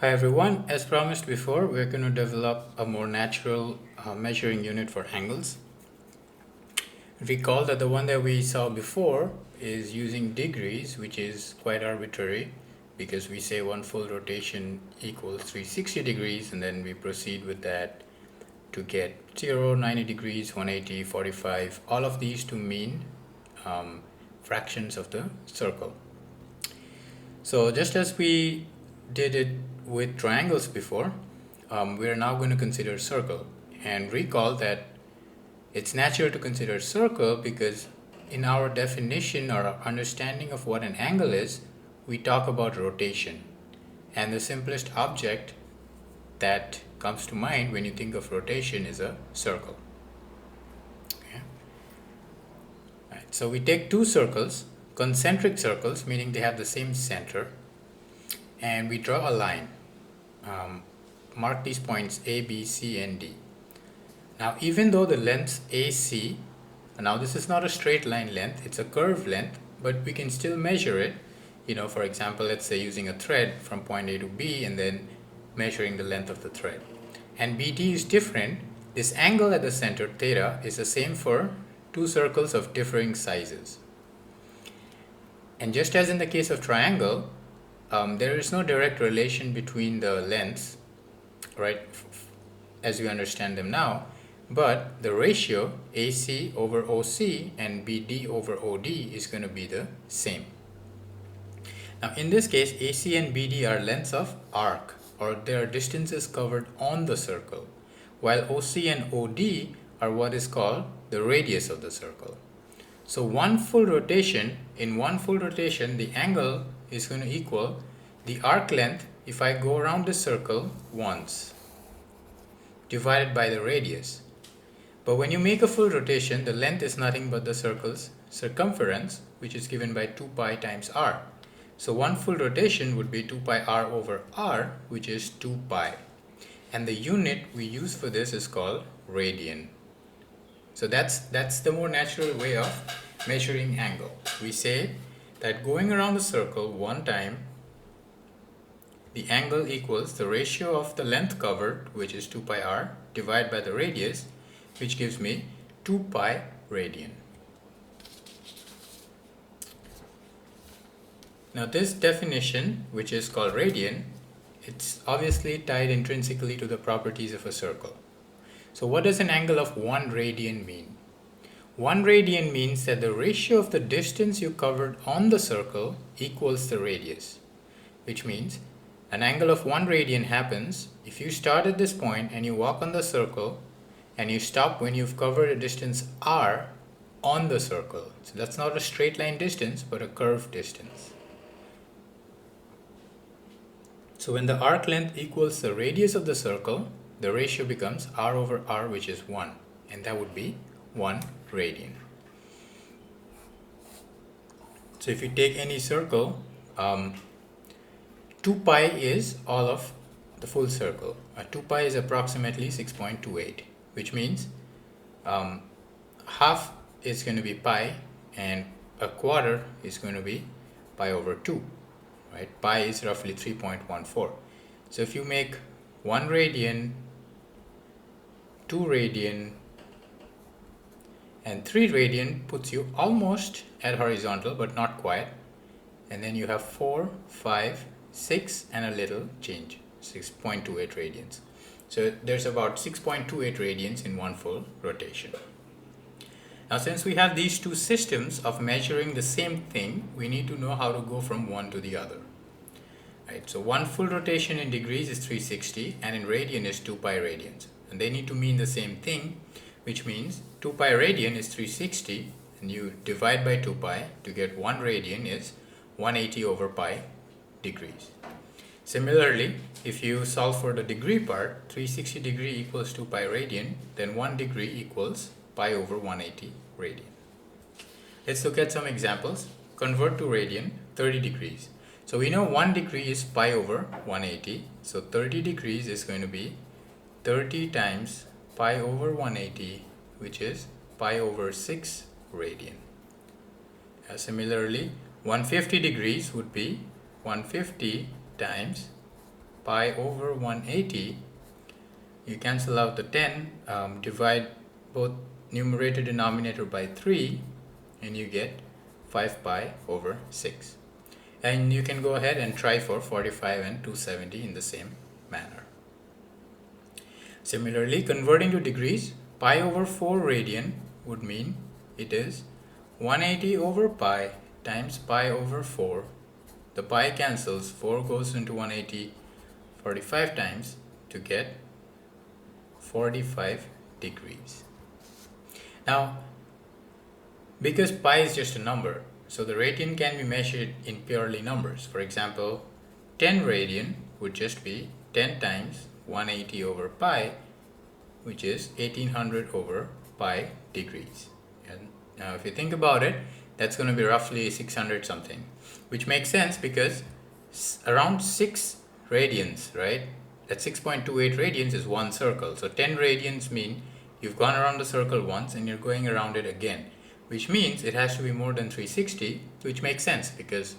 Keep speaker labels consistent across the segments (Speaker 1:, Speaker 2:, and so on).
Speaker 1: Hi everyone, as promised before, we're going to develop a more natural measuring unit for angles. Recall that the one that we saw before is using degrees, which is quite arbitrary because we say one full rotation equals 360 degrees and then we proceed with that to get 0, 90 degrees, 180, 45, all of these to mean fractions of the circle. So just as we did it with triangles before, we are now going to consider circle. And recall that it's natural to consider circle because in our definition or our understanding of what an angle is, we talk about rotation. And the simplest object that comes to mind when you think of rotation is a circle. Okay. Right. So we take two circles, concentric circles, meaning they have the same center, and we draw a line. Mark these points A, B, C, and D. Now, even though the length AC, now this is not a straight line length, it's a curved length, but we can still measure it. For example, let's say using a thread from point A to B and then measuring the length of the thread. And BD is different. This angle at the center, theta, is the same for two circles of differing sizes. And just as in the case of triangle, there is no direct relation between the lengths, right, as we understand them now, but the ratio AC over OC and BD over OD is going to be the same. Now in this case, AC and BD are lengths of arc, or they are distances covered on the circle, while OC and OD are what is called the radius of the circle. So in one full rotation, the angle is going to equal the arc length if I go around the circle once, divided by the radius. But when you make a full rotation, the length is nothing but the circle's circumference, which is given by 2 pi times r. So one full rotation would be 2 pi r over r, which is 2 pi. And the unit we use for this is called radian. So that's the more natural way of measuring angle. We say that going around the circle one time, the angle equals the ratio of the length covered, which is 2 pi r, divided by the radius, which gives me 2 pi radian. Now this definition, which is called radian, it's obviously tied intrinsically to the properties of a circle. So what does an angle of 1 radian mean? 1 radian means that the ratio of the distance you covered on the circle equals the radius, which means an angle of 1 radian happens if you start at this point and you walk on the circle and you stop when you've covered a distance r on the circle. So that's not a straight line distance, but a curved distance. So when the arc length equals the radius of the circle, the ratio becomes r over r, which is 1, and that would be 1 radian. So if you take any circle, 2 pi is all of the full circle. 2 pi is approximately 6.28, which means half is going to be pi and a quarter is going to be pi over 2, right? Pi is roughly 3.14. So if you make 1 radian, 2 radian, and 3 radian puts you almost at horizontal, but not quite. And then you have 4, 5, 6, and a little change, 6.28 radians. So there's about 6.28 radians in one full rotation. Now since we have these two systems of measuring the same thing, we need to know how to go from one to the other. Right, so one full rotation in degrees is 360 and in radian is 2 pi radians. And they need to mean the same thing, which means 2 pi radian is 360 and you divide by 2 pi to get 1 radian is 180 over pi degrees. Similarly, if you solve for the degree part, 360 degree equals 2 pi radian, then 1 degree equals pi over 180 radian. Let's look at some examples. Convert to radian, 30 degrees. So we know 1 degree is pi over 180. So 30 degrees is going to be 30 times pi over 180, which is pi over 6 radian. Similarly, 150 degrees would be 150 times pi over 180, you cancel out the 10, divide both numerator denominator by 3, and you get 5 pi over 6. And you can go ahead and try for 45 and 270 in the same manner. Similarly, converting to degrees, pi over 4 radian would mean it is 180 over pi times pi over 4. The pi cancels, 4 goes into 180 45 times to get 45 degrees. Now, because pi is just a number, so the radian can be measured in purely numbers. For example, 10 radian would just be 10 times 180 over pi, which is 1800 over pi degrees. And now if you think about it, that's going to be roughly 600 something, which makes sense because around 6 radians, right? That 6.28 radians is one circle. So 10 radians mean you've gone around the circle once and you're going around it again, which means it has to be more than 360, which makes sense because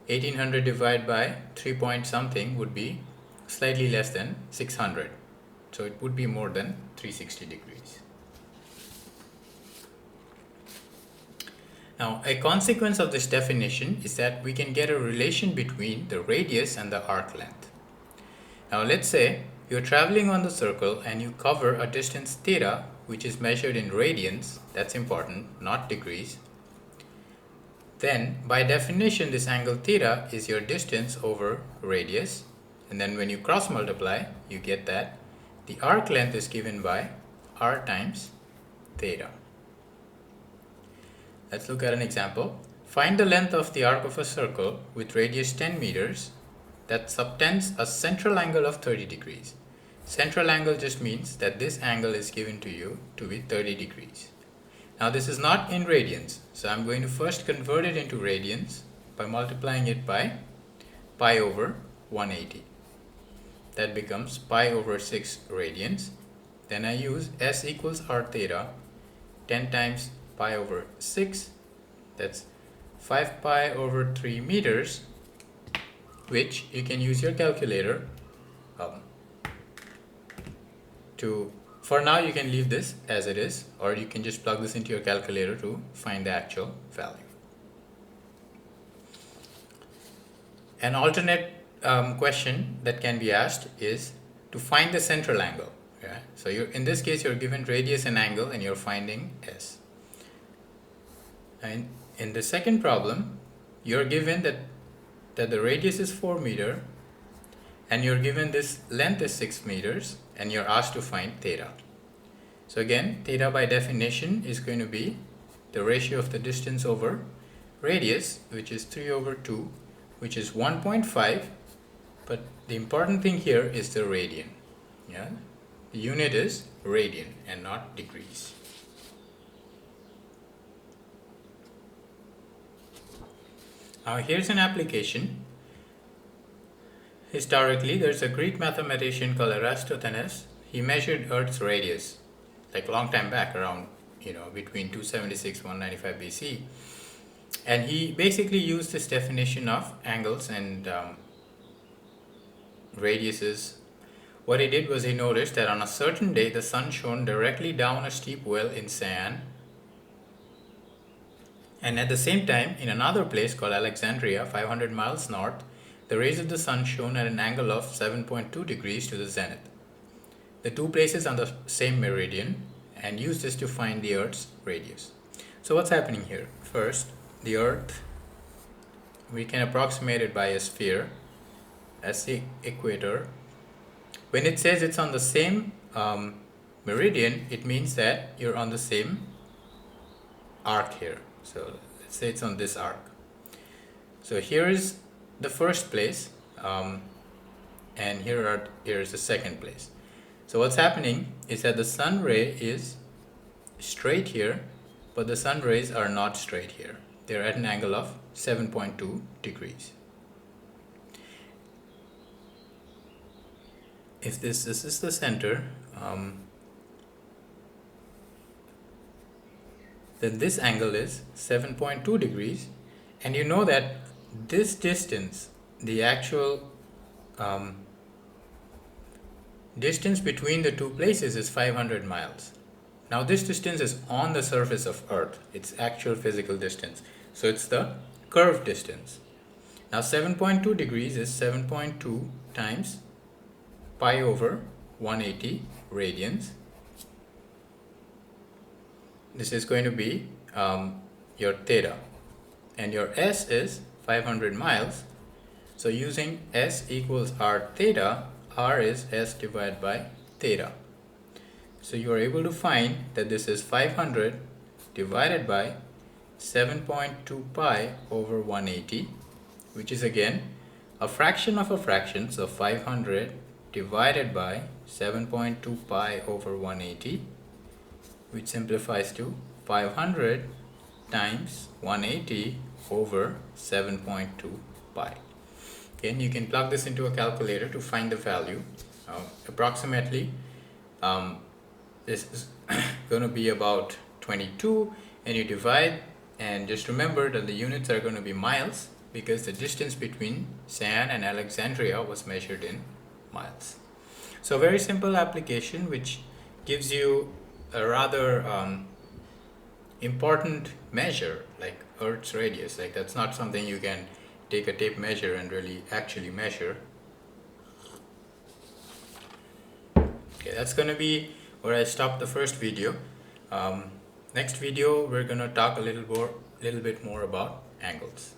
Speaker 1: 1800 divided by 3 point something would be slightly less than 600. So it would be more than 360 degrees. Now, a consequence of this definition is that we can get a relation between the radius and the arc length. Now, let's say you're traveling on the circle and you cover a distance theta, which is measured in radians. That's important, not degrees. Then, by definition, this angle theta is your distance over radius. And then when you cross multiply, you get that the arc length is given by r times theta. Let's look at an example. Find the length of the arc of a circle with radius 10 meters that subtends a central angle of 30 degrees. Central angle just means that this angle is given to you to be 30 degrees. Now this is not in radians, so I'm going to first convert it into radians by multiplying it by pi over 180. That becomes pi over 6 radians. Then I use S equals r theta, 10 times pi over 6, that's 5 pi over 3 meters, which you can use your calculator for now you can leave this as it is, or you can just plug this into your calculator to find the actual value. An alternate question that can be asked is to find the central angle. Yeah? So in this case you're given radius and angle and you're finding S. And in the second problem, you're given that the radius is 4 meter and you're given this length is 6 meters and you're asked to find theta. So again, theta by definition is going to be the ratio of the distance over radius, which is 3 over 2, which is 1.5, but the important thing here is the radian. Yeah? The unit is radian and not degrees. Now here's an application. Historically, there's a Greek mathematician called Eratosthenes. He measured Earth's radius, like a long time back, around between 276 195 BC, and he basically used this definition of angles and radiuses. What he did was he noticed that on a certain day the sun shone directly down a steep well in Sian. And at the same time, in another place called Alexandria, 500 miles north, the rays of the sun shone at an angle of 7.2 degrees to the zenith. The two places on the same meridian, and use this to find the Earth's radius. So what's happening here? First, the Earth, we can approximate it by a sphere as the equator. When it says it's on the same meridian, it means that you're on the same arc here. So let's say it's on this arc. So here is the first place, and here is the second place. So what's happening is that the sun ray is straight here, but the sun rays are not straight here. They're at an angle of 7.2 degrees. If this is the center, then this angle is 7.2 degrees, and you know that this distance, the actual Distance between the two places is 500 miles. Now this distance is on the surface of Earth. It's actual physical distance. So it's the curved distance. Now 7.2 degrees is 7.2 times pi over 180 radians. This is going to be your theta. And your S is 500 miles. So using S equals R theta, R is S divided by theta. So you are able to find that this is 500 divided by 7.2 pi over 180, which is again a fraction of a fraction. So 500 divided by 7.2 pi over 180, which simplifies to 500 times 180 over 7.2 pi. Okay, and you can plug this into a calculator to find the value. Approximately this is going to be about 22, and you divide, and just remember that the units are going to be miles because the distance between San and Alexandria was measured in miles. So very simple application which gives you a rather important measure like Earth's radius. Like that's not something you can take a tape measure and really actually measure. Okay, that's going to be where I stopped the first video. Next video we're going to talk a little bit more about angles.